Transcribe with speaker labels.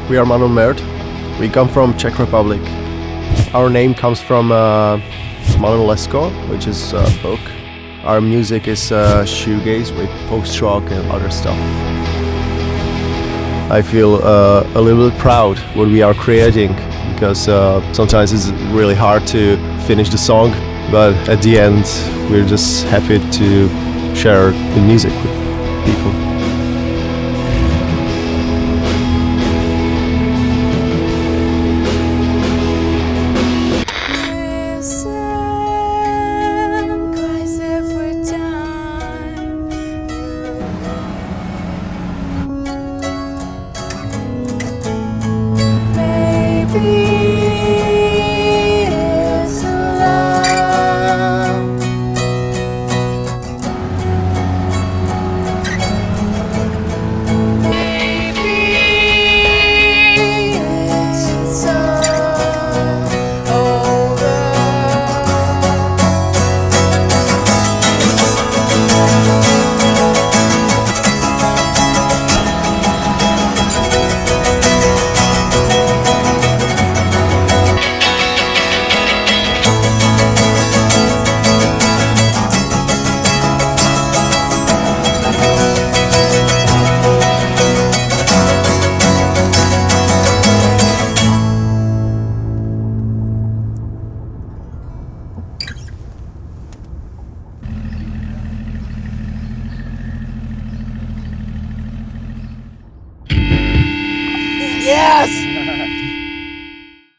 Speaker 1: We are Manon Meurt. We come from Czech Republic. Our name comes from Manon Lesko, which is a book. Our music is shoegaze with post-rock and other stuff. I feel a little bit proud what we are creating, because sometimes it's really hard to finish the song, but at the end we're just happy to share the music with people.